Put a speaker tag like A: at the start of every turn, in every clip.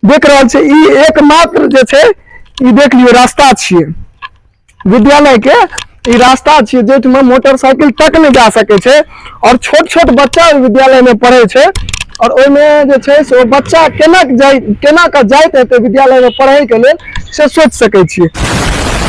A: देख रहा छे ई एकमात्र जे छे ई देख लियो रास्ता छिए विद्यालय के। ई रास्ता छिए जेठमे मोटरसाइकिल तक नहीं जा सके छे और छोट छोट बच्चा विद्यालय में पढ़े छे और ओइमे जे छे से बच्चा केना के जाइत हेतै विद्यालय में पढ़े के लेल से सोच सके छिए।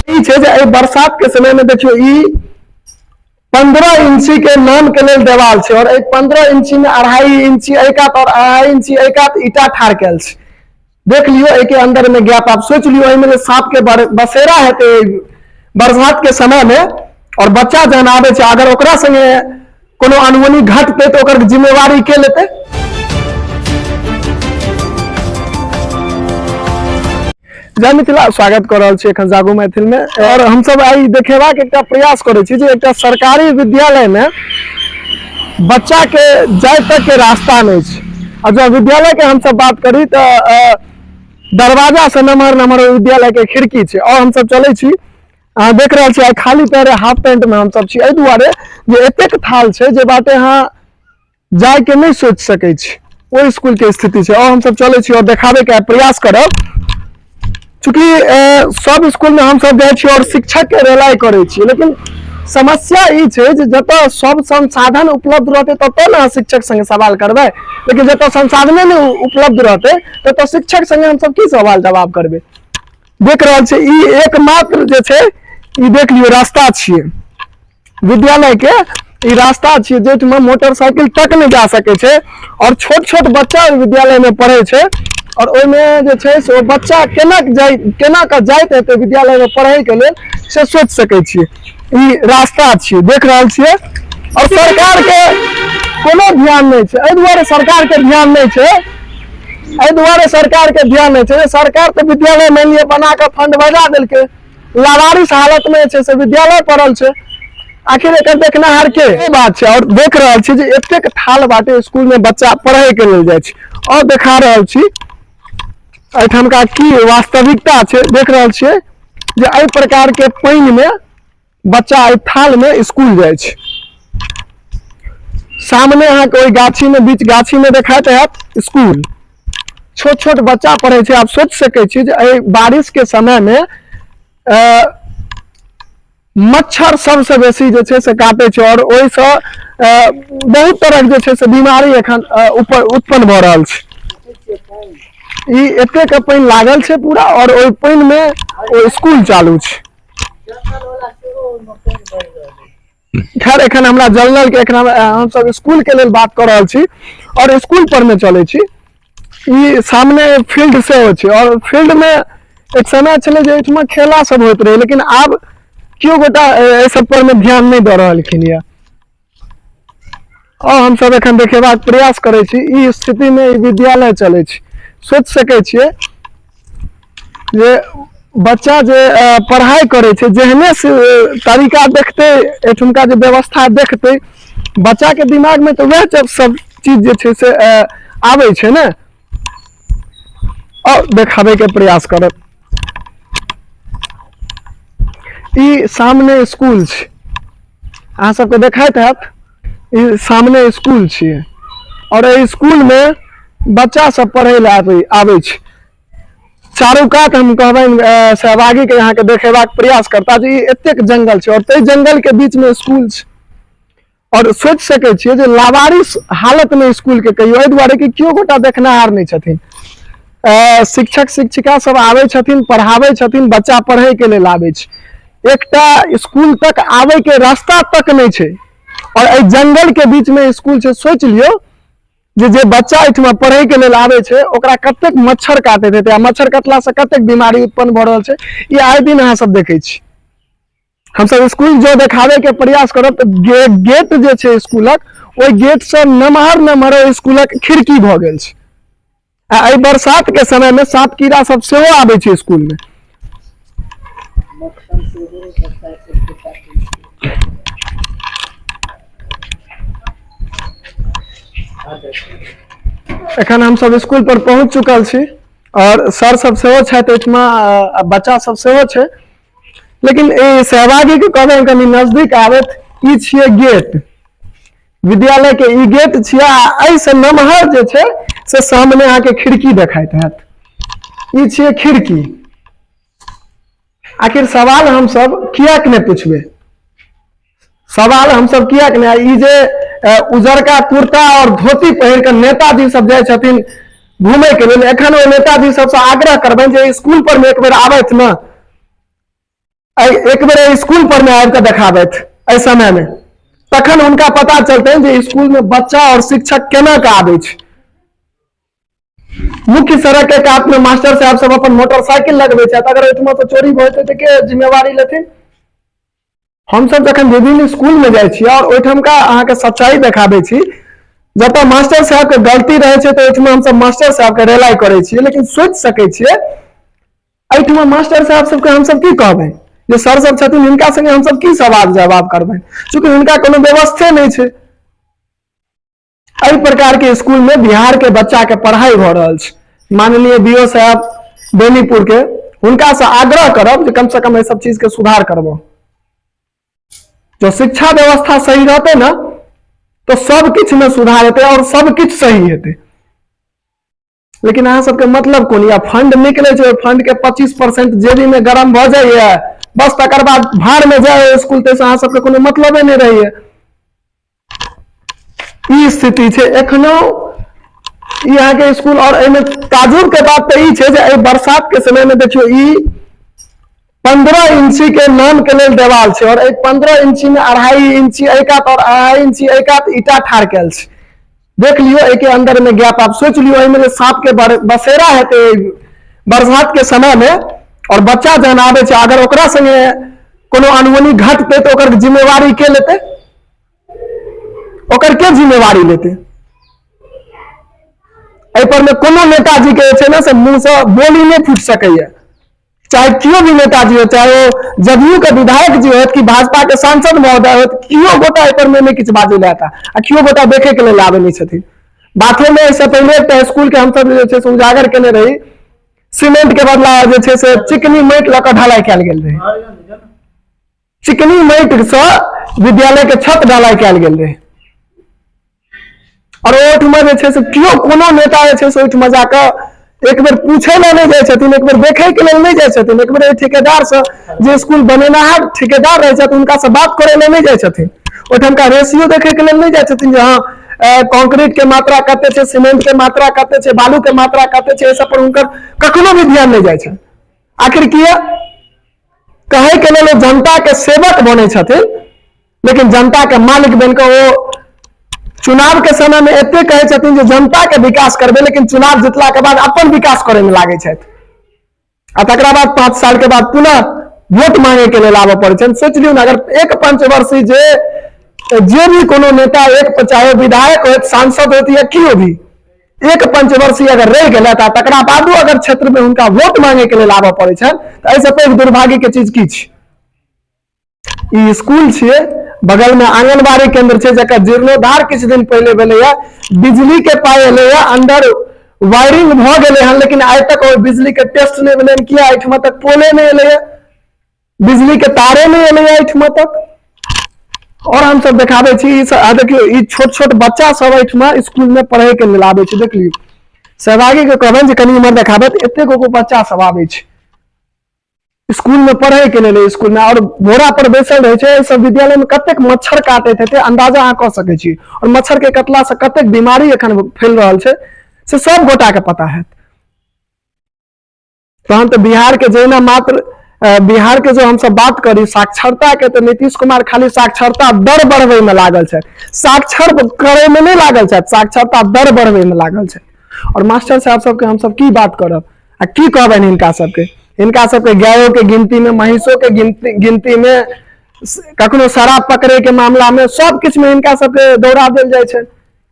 A: ई छे जे बरसात के समय में देखियो ई 15 इंची के नाम के लेल देवाल छे और 15 इंची में 2.5 इंची एकात और 2.5 इंची एकात ईटा ठाड़ कैल छे। देख लियो एक अंदर में गैप आप सोच लियो एमे सांप के बसेरा हेतै बरसात के समय में और बच्चा जहन आवे छे अगर ओकरा संगे कोनो अनहोनी घटतै तो ओकर जिम्मेवारी के लेतै। जय मिथिला स्वागत कर रहल छी एखन जागो मैथिल में और हम सब आई देखेबा के एकटा प्रयास करे छी जे एकटा सरकारी विद्यालय में बच्चा के जाय तक के रास्ता नहीं छे। और जब विद्यालय के हम सब बात करी तो दरवाजा से नमहर विद्यालय के खिड़की छे और हम सब चले छी देख रहा छी खाली पैरे हाफ पैंट में हम सब छी एहि दुआरे जे एतेक थाल छे जे बाटे हां जाय के नहीं सोच सके छी ओइ स्कूल के स्थिति छे और हम सब चले छी और देखावे के प्रयास करब। चूंकि सब स्कूल में हम सब जाय छी और शिक्षक के रिलाय करे छी लेकिन समस्या ई छे जे जतऽ सब संसाधन उपलब्ध रहते ततऽ ना शिक्षक संगे सवाल करबे लेकिन जतऽ संसाधन नहीं उपलब्ध रहते ततऽ शिक्षक संगे हम सब की सवाल जवाब करबे। देख रहा छे ई एकमात्र जे छे ई देख लियो रास्ता छिए विद्यालय के। ई रास्ता छिए जेठमे मोटरसाइकिल तक नहीं जा सके छे और छोट छोट बच्चा विद्यालय में पढ़े छे और ओइमे जे छे से बच्चा केना के जाइत हेतै विद्यालय में पढ़े के लेल से सोच सके छिए। ई रास्ता छिए देख रहल छिए और सरकार के कोनो ध्यान नहीं छे। एहि दुआरे सरकार के ध्यान नहीं छे सरकार तो विद्यालय मान लिया बना के फंड बजा देलके लावारिस हालत में छे से विद्यालय पड़ल छे आखिर एक देखनाहार के बात छे। और देख रहल छी जे एतेक थाल बाटे स्कूल में बच्चा पढ़े के लेल जाय छे और देखा रहल छी एठम का की वास्तविकता छे। देख रहल छिए जे एहि प्रकार के पानी में बच्चा एहि थाल में स्कूल जाय छे। सामने अहाँ के गाछी में बीच गाछी में देखाइत हैत स्कूल छोट छोट बच्चा पढ़े छे। आप सोच सके छी जे बारिश के समय में मच्छर सबसे बेसी जे छे से काटे छे और ओइ से बहुत तरह जे छे से बीमारी एखन उत्पन्न भ रहल छे। ई एतेक पानी लागल छे पूरा और ओइ पानी में ओ स्कूल चालू छे। खैर एखन हमरा जनरल के एखन हम सब स्कूल के लेल बात कर रहल छी और स्कूल पर में चले छी। ई सामने फील्ड से हो छे और फील्ड में एक समय चले जे इसमें खेला सब होत रहे लेकिन अब क्यों गोटा ए सब पर में ध्यान नहीं दे रहलखिन या और हम सब एखन देखेबा प्रयास करे छी। ई स्थिति में विद्यालय चले छी सोच सके छिए जे बच्चा जे पढ़ाई करे छे जेहने से तरीका देखते एठुमका जे व्यवस्था देखते बच्चा के दिमाग में तो वह सब चीज जे छे से आवे छे ने और देखावे के प्रयास करब। ई सामने स्कूल छे अहाँ सबके देखाइत हैत ई सामने स्कूल छिए और ए स्कूल में बच्चा सब पढ़े ले आवे छे। चारों कात हम कहबैन सहभागी के यहाँ के देखेबा प्रयास करता जे एतेक जंगल छे और ते जंगल के बीच में स्कूल छे और सोच सके छिए जे लावारिस हालत में स्कूल के कहियो एहि दुआरे कि क्यों गोटा देखनाहार नहीं छथिन। शिक्षक शिक्षिका सब आवे छथिन पढ़ावे छथिन बच्चा पढ़े के लेल आवे छे एकटा स्कूल तक आवे के रास्ता तक नहीं छे और ए जंगल के बीच में स्कूल छे। सोच लियो जे बच्चा एठमा पढ़े के लेल आवे छे ओकरा कतेक मच्छर काटैत हेतै आ मच्छर कटला से कतेक बीमारी उत्पन्न भ रहल छे ई आए दिन अहाँ सब देखे छी। हम सब स्कूल जो देखावे के प्रयास करब तो गेट जे छे स्कूलक ओइ गेट से नमहर स्कूलक खिड़की भ गेल छे। एहि बरसात के समय में सांप कीड़ा सब सेहो आवे छे स्कूल में। एखन हम सब स्कूल पर पहुंच चुकल छी और सर सब सेहो छथि एठमा बच्चा सब सेहो छे लेकिन ए सहभागी के कहबे कनी नजदीक आबत ई छिए गेट विद्यालय के ई गेट छिए। ऐ से नमहर जे छे से सामने आके खिड़की देखाइत हैत ई छिए खिड़की। आखिर सवाल हम सब किया के नहीं पूछबे, सवाल हम सब किया के नहीं। ई जे उजरका कुर्ता और धोती पहिर के नेताजी सब जाय छथिन घूमे के लिए, एखन ओ नेताजी सबसे आग्रह करबनि जे स्कूल पर में एक बेर आबैत न, एक बेर स्कूल पर में आबि के देखाबैत एहि समय में, तखन उनका पता चलते जे स्कूल में बच्चा और शिक्षक केना के आबै छै। मुख्य सड़क के कात में मास्टर साहब सब अपन मोटरसाइकिल लगबे छथि, अगर ओहिठमा से चोरी भ जेतै त के जिम्मेवारी लेथिन। हम सब जखन विभिन्न स्कूल में जाइ छी और ओहिठाम का अहाँ के सच्चाई देखाबे छी, जब मास्टर साहब के गलती रहे छै तो ओहिठमा हम सब मास्टर साहब के रेलाई करे छी, लेकिन सोच सके छिए एहिठमा मास्टर साहब सबके हम सब की कहबै, जे सर सब छथिन हिनका संगे हम सब की सवाल जवाब करबै, चूंकि हिनका कोनो व्यवस्था नहीं छै। एहि प्रकार के स्कूल में बिहार के बच्चा के पढ़ाई भ रहल छै। माननीय बीओ साहब बेनीपुर के, हुनका से आग्रह करब जे कम से कम एहि सब चीज के सुधार करबो। जो शिक्षा व्यवस्था सही रहते ना तो सब किछ में सुधार हेतै और सब किछ सही हेतै। लेकिन अहाँ सबके मतलब कोन, या फंड निकले छै, फंड के 25% जेबी में गरम भ जाइए, बस तकर बाद भाड़ में जाए स्कूल, तैसे अहाँ सबके कोनो मतलबे नहीं रहिए। ई स्थिति छै एखनो यहाँ के स्कूल। और एमे ताजुब के बात तो ई छै जे एहि बरसात के समय में देखियो ई 15 इंची के नाम के लेल देवाल छै, और 15 इंची में 2.5 इंची एकात और 2.5 इंची एकात ईटा ठाड़ कैल छै। देख लियो एक के अंदर में गैप, आप सोच लियो एहिमे सांप के बसेरा हेतै बरसात के समय में, और बच्चा जहन आबै छै अगर ओकरा संगे कोनो अनहोनी घटतै तो ओकर जिम्मेवारी के लेतै, ओकर के जिम्मेवारी लेतै। एहि पर में कोनो नेताजी के छै ना से मुंह से बोली नहीं फूट सकैया, चाहे क्यों भी नेताजी हो, चाहे वो जदयू के विधायक जी हो कि भाजपा के सांसद महोदय हो, क्यों गोटा एहि पर में नहीं किछ बाजे लाता आ क्यों गोटा देखे के लिए आवे नहीं छथिन। बाथो में इससे पहले एक स्कूल के हम सब जे छै से उजागर केने रही, सीमेंट के बदला जे छै से चिकनी माटि लऽ कऽ ढलाई कैल गेल रहे, चिकनी माटि से विद्यालय के छत ढलाई कैल गेल रहे, और ओहिठमा जे छै से क्यों कोनो नेता जे छै से ओहिठमा जाकऽ एक बेर पूछे ला नहीं जाए छथिन, एक बेर देखे के लिए नहीं जाए छथिन, एक बेर ठेकेदार से जे स्कूल बनेनाहार ठेकेदार रहे छथिन उनका से बात करे ला नहीं जाए छथिन, ओहिठाम का रेशियो देखे के लिए नहीं जाए छथिन जे हाँ कंक्रीट के मात्रा कते छै, सीमेंट के मात्रा कते छै, बालू के मात्रा कते छै, सब पर उनकर कखनो भी ध्यान नहीं जाए छै। आखिर किया कहे के लिए जनता के सेवक बने छथिन, लेकिन जनता के मालिक बनकर वो चुनाव के समय में एते कहे छथिन जे जनता के विकास करबे, लेकिन चुनाव जीतला के बाद अपन विकास करे में लागे छथि, आ तकरा बाद 5 साल के बाद पुनः वोट मांगे के लिए आबऽ पड़े छै। सोच लियो ना, अगर एक पंचवर्षीय जे भी कोनो नेता, एक चाहे विधायक हो, सांसद होती है क्यों भी, एक पंचवर्षीय अगर रह गया तकरा बादो अगर क्षेत्र में उनका वोट मांगे के लिए आबऽ पड़े छै, तो ऐसे पैघ दुर्भाग्य के चीज की छै। ई स्कूल छिए, बगल में आंगनबाड़ी केंद्र छै जकर जीर्णोद्धार किछ दिन पहले भेलै है, बिजली के पाई एलै है, अंदर वायरिंग भ गेलै हन, लेकिन आइ तक ओ बिजली के टेस्ट नहीं भेलै, किया एहिठमा तक पोले नहीं एलै है, बिजली के तारे नहीं एलै है एहिठमा तक। और हम सब देखाबे छी, देखियो ई छोट छोट बच्चा सब एहिठमा स्कूल में पढ़े के लेल आबै छै। देख लियो सहभागी के कहबनि जे कनी इम्हर देखाबे, एते गो बच्चा सब आबै छै स्कूल में पढ़े के लिए। स्कूल में और बोरा पर बैसल रहे छै, सब विद्यालय में कतेक मच्छर काटैत हेतै अंदाजा अहाँ कऽ सकै छी, और मच्छर के कटला से कतेक बीमारी एखन फैल रहल छै से सब गोटा के पता है। तहन तो बिहार के जैना मात्र बिहार के जो हम सब बात करी साक्षरता के, तो नीतीश कुमार खाली साक्षरता दर बढ़वे में लागल छै, साक्षर करे में नहीं लागल छै, साक्षरता दर बढ़वे में लागल छै। और मास्टर साहब सबके हम सब की बात करब आ की कहबनि हिनका सबके गायों के गिनती में, महिषों के गिनती में, कखनो शराब पकड़े के मामला में, सब किछ में हिनका सबके दौड़ा देल जाए छै।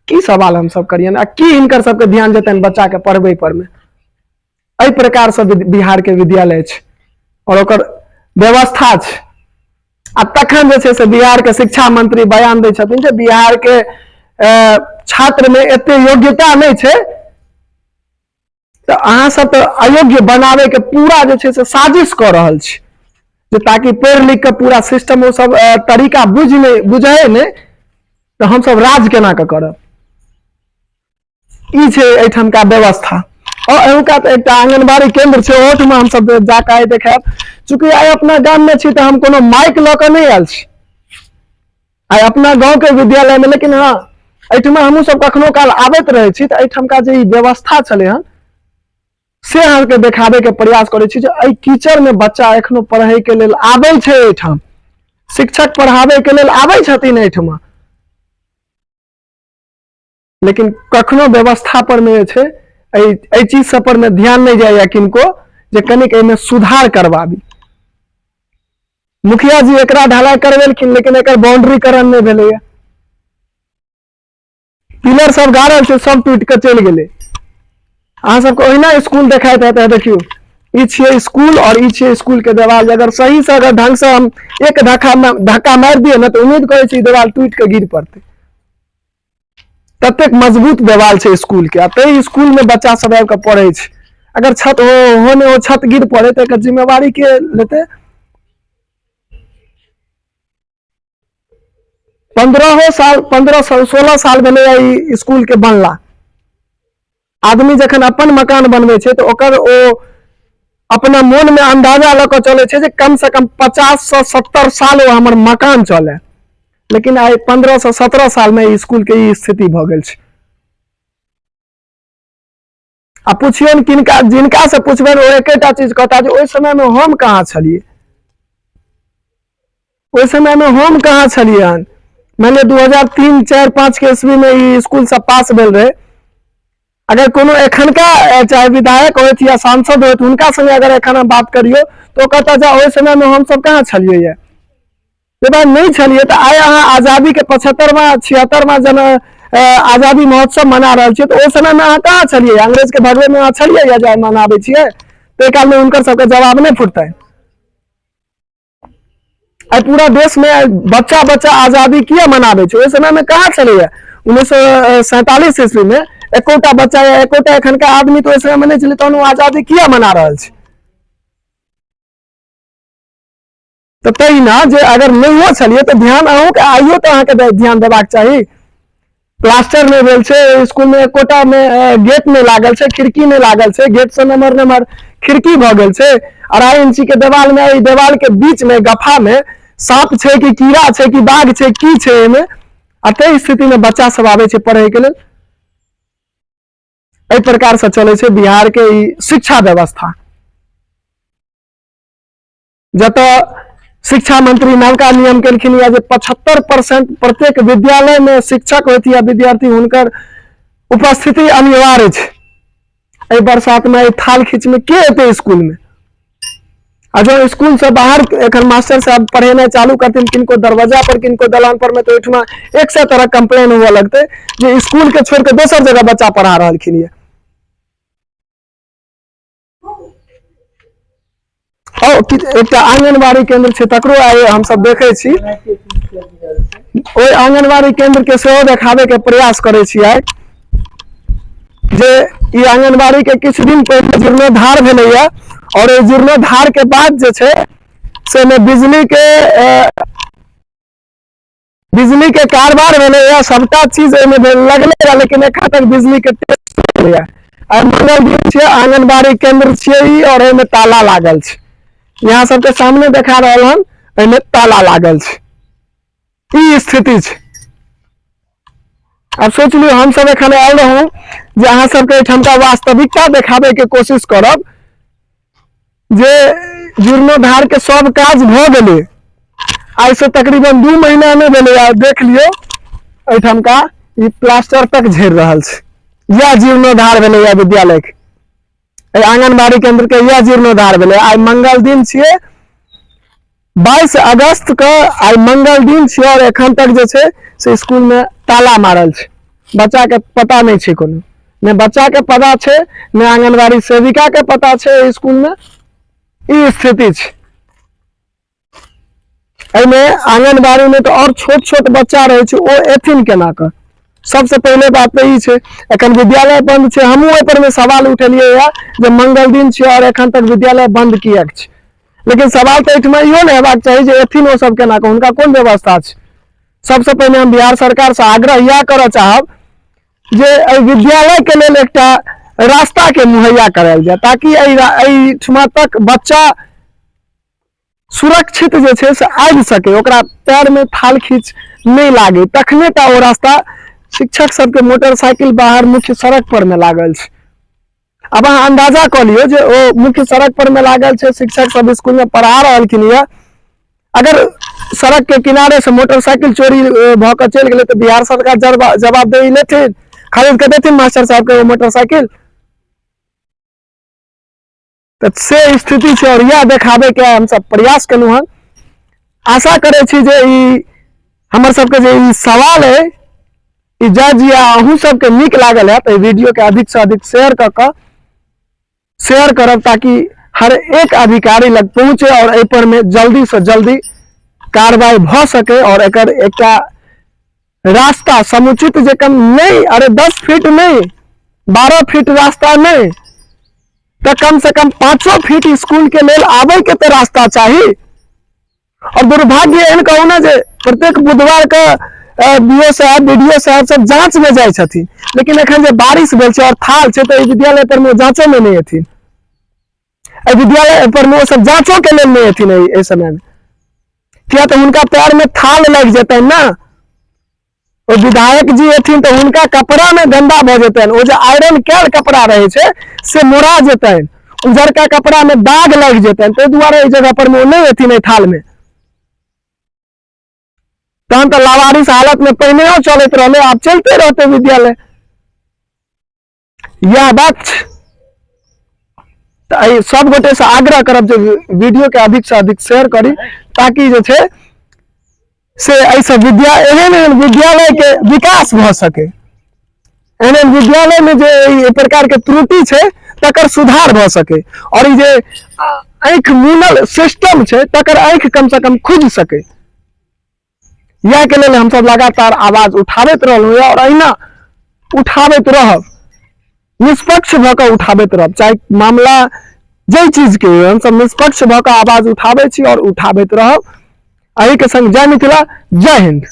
A: की सवाल हम सब करियन आ की हिनकर सबके ध्यान जेतन बच्चा के पढ़बै पर में। एहि प्रकार से बिहार के विद्यालय छै और ओकर व्यवस्था छै। आ तखन जे छै से बिहार के शिक्षा मंत्री बयान दै छथिन जे बिहार के छात्र में एते योग्यता नहीं छै, तो अहाँ सब तो अयोग्य बनावे के पूरा जे छै से साजिश कऽ रहल छी, जे ताकि पढ़ लिख के पूरा सिस्टम वो सब तरीका बुझे नहीं, तो हम सब राज केना के करब। ई छै एहिठाम का व्यवस्था। और एहुका तो एक आंगनबाड़ी केंद्र छै, ओठमा हम सब जाके आइ देखाब। चूंकि आइ अपना गाम में छी तो हम कोनो माइक ल के नहीं आयल छी, आइ अपना गांव के विद्यालय में। लेकिन हाँ एहिठमा हमहूँ सब कखनो काल आबैत रहे छी तो एहिठमका जे ई व्यवस्था चले हन से अहाँके देखाबे के प्रयास करे छी। जे एहि कीचड़ में बच्चा एखनो पढ़े के लेल आबै छै, एहिठाम शिक्षक पढ़ाबे के लेल आबै छथिन एहिठमा, लेकिन कखनो व्यवस्था पर में जे छै एहि चीज सब पर में ध्यान नहीं जाइए किनको, जे कनिक एहिमे सुधार करबाबी। मुखिया जी एकरा ढलाई करवेलखिन लेकिन एकर बाउंड्रीकरण नहीं भेलैया, पिलर सब गाड़ल छै सब टूट के चलि गेलै। अहाँ सबके ओहिना स्कूल देखाइत हेतै, देखियो ई छियै स्कूल और ई छियै स्कूल के देवाल। अगर सही से अगर ढंग से हम एक धक्का मार दिए ना तो उम्मीद करे छी देवाल टूट के गिर पड़ते, ततेक मजबूत देवाल छै स्कूल के। ते स्कूल में बच्चा सब आबि के पढ़े छै, अगर छत होने वो छत गिर पड़े तो एकर जिम्मेवारी के लेते? 16 साल भेलै स्कूल के बनला। आदमी जखन अपन मकान बनबै छै तो ओकर ओ अपना मन में अंदाजा ल के चले छै जे कम से कम 50 से 70 साल वो हमर मकान चले। लेकिन आई 15 से 17 साल में स्कूल के ई स्थिति भ गेल छै। आ पूछियन किनका, जिनका से पूछबे वो एकेटा चीज कहता जे ओइ समय में हम कहाँ छलिए, ओइ समय में हम कहाँ छलिए हन। मैंने 2003, 4, 5 के ईस्वी में ई स्कूल से पास भेल रहे। अगर कोनो एखनका चाहे विधायक होत या सांसद होत उनका संगे अगर एखन हम बात करियो तो कहता जा ओइ समय में हम सब कहाँ छलिए ये, जे बात नहीं छलिए। तो आइ अहाँ आजादी के 75वां 76वां जन आजादी महोत्सव मना रहल छियै तो ओइ समय में अहाँ कहाँ छलिए, अंग्रेज के भगवे में अहाँ छलिए या जे मनाबे छियै? तो काल में उनकर सबके जवाब नहीं फुटतै। पूरा देश में बच्चा बच्चा आजादी किया मनाबे छै, ओइ समय में कहाँ छलिए? 1947 ईस्वी में एकोटा बच्चा या एकोटा एखनका आदमी तो ओइ समय में नहीं छलै, तहन वो आजादी किया मना रहल छै? तो तहिना जे अगर नहीं छलिए तो ध्यान अहूँ के आइयो तो अहाँ के ध्यान देबाक चाही। प्लास्टर नहीं भेल छै स्कूल में, एकोटा में गेट नहीं लागल छै, खिड़की नहीं लागल छै, गेट से नमहर खिड़की भ गेल छै। 2.5 इंची के देवाल में, ई देवाल के बीच में गफा में सांप छै कि कीड़ा छै कि बाघ छै की छै एमे? अते स्थिति में बच्चा सब आवे छै पढ़े के लेल। एहि प्रकार से चले छै बिहार के ई शिक्षा व्यवस्था। जत शिक्षा मंत्री नवका नियम केलखिन या जे 75% प्रत्येक विद्यालय में शिक्षक होती या विद्यार्थी हुनकर उपस्थिति अनिवार्य छै। एहि बरसात में थाल खींच में के एते स्कूल में? आ जो स्कूल से बाहर एखन मास्टर साहब पढ़ेना चालू करथिन किनको दरवाजा पर किनको दलान पर में तो एठमा 100 तरह कंप्लेन हुआ लगते जे स्कूल के छोड़ के दोसर जगह बच्चा पढ़ा रहलखिन ये। एक आंगनबाड़ी केंद्र छै तकरो आइ हम सब देखे छी, ओइ आंगनबाड़ी केंद्र के सेहो देखाबे के प्रयास करे छी आइ। जे ई आंगनबाड़ी के किछ दिन पहले जीर्णोद्धार भेलैया और जीर्णोद्धार के बाद जे छै से में बिजली के कारबार भेलैया, सबटा चीज एमे लगले, लेकिन एखन तक बिजली के टेस्ट भेलैया। आई मंगल दिन छै, आंगनबाड़ी केंद्र छै ई और एमे ताला लागल छै। यहाँ सबके सामने देखा रहल हन, एमे ताला लागल छै। ई स्थिति छै। अब सोच लियो हम सब एखन आयल रहूं जे अहाँ सबके एठमका वास्तविकता देखाबे के कोशिश करब जे जीर्णोद्धार के सब काज भ गेलै। आई से तकरीबन 2 महीना में भेलै। देख लियो एठमका ई प्लास्टर तक झड़ रहल छै। यह जीर्णोद्धार भेलै या विद्यालय के, आंगनबाड़ी केंद्र के यह जीर्णोद्धार भेलै। आई मंगल दिन छियै, 22 अगस्त के आई मंगल दिन छियै और एखन तक जे छै से स्कूल में ताला मारल छै। बच्चा के पता नहीं छै, कोनो ने बच्चा के पता छै ने आंगनबाड़ी सेविका के पता छै स्कूल में। ई स्थिति छै। एमे आंगनबाड़ी में तो और छोट छोट बच्चा रहे छै, ओ एथिन केना के? सबसे पहले बात तो ई छै, एखन विद्यालय बंद छै। हमहूँ एहि पर में सवाल उठेलिए या जे मंगल दिन छै और एखन तक विद्यालय बंद किया छै। लेकिन सवाल तो एठमा इहो नहीं हेबाक चाही जे एथिन ओ सब केना के, हुनका कोन व्यवस्था छै? सबसे पहले हम बिहार सरकार से आग्रह यह करऽ चाहब जे विद्यालय के लेल एकटा रास्ता के मुहैया करायल जाए, ताकि एहिठुमा तक बच्चा सुरक्षित जे छै से आबि सके, ओकरा पैर में थाल खींच नहीं लागे, तखने टा ओ रास्ता शिक्षक सबके मोटरसाइकिल बाहर मुख्य सड़क पर में लागल छै। अब अहाँ अंदाजा क लियो जे ओ मुख्य सड़क पर में लागल छै, शिक्षक सब स्कूल में पढ़ा रहलखिन ये, अगर सड़क के किनारे से मोटरसाइकिल चोरी भ के चल गेलै तो बिहार सरकार जवाबदेही लेथिन, खरीद के देथिन मास्टर साहब के वो मोटरसाइकिल। तो से स्थिति छै, और यह देखाबे के हम सब प्रयास केलहुं हन। आशा करे छी जे ई हमर सबके जे ई सवाल है ई जज या अहूँ सबके नीक लागल है तो वीडियो के अधिक से अधिक शेयर करब, ताकि हर एक अधिकारी लग पहुंचे और एहि पर में जल्दी से जल्दी कार्रवाई भ सके, और एकर एकटा रास्ता समुचित जे कम नहीं, अरे 10 फीट नहीं 12 फीट रास्ता नहीं तो कम से कम 5 फीट स्कूल के लेल आबे के तो रास्ता चाहिए। और दुर्भाग्य एहन कहू ना जे प्रत्येक बुधवार के बीओ साहब बीडीओ साहब सब जांच में जाय छथिन, लेकिन एखन जे बारिश भेल छै और थाल छै तो विद्यालय पर में जांचो में नहीं एथिन, विद्यालय पर में सब जांचो के लेल नहीं एथिन एहि समय में, किया तो उनका पैर में थाल लग जेतै ना। ओ विधायक जी एथिन तो उनका कपड़ा में गंदा भ जेतै, ओ जे आयरन कैल कपड़ा रहे छै से मोड़ा जेतै, उजरका कपड़ा में दाग लग जेतै, ताहि दुआरे एहि जगह पर में ओ नहीं एथिन थाल में। तहन तो लावारिस हालत में पहले चलते रहे, आप चलते रहते विद्यालय। यह बात सब गोटे से आग्रह करब जे वीडियो के अधिक से अधिक शेयर करी, ताकि जे छै से ऐसे एहन विद्यालय के विकास भ सके, एहन विद्यालय में जे प्रकार के त्रुटि छै तकर सुधार भ सके, और ये जे आंख मूनल सिस्टम छै तकर आंख कम से कम खुज सके। यह के लिए हम सब लगातार आवाज उठाबैत रहलहुँ और अहिना उठाबैत रहब, निष्पक्ष भ के उठाबैत रहब, चाहे मामला जे चीज के हम सब निष्पक्ष भ के आवाज उठाबै छी और उठाबैत रहब। अही के संग जय मिथिला, जय हिंद।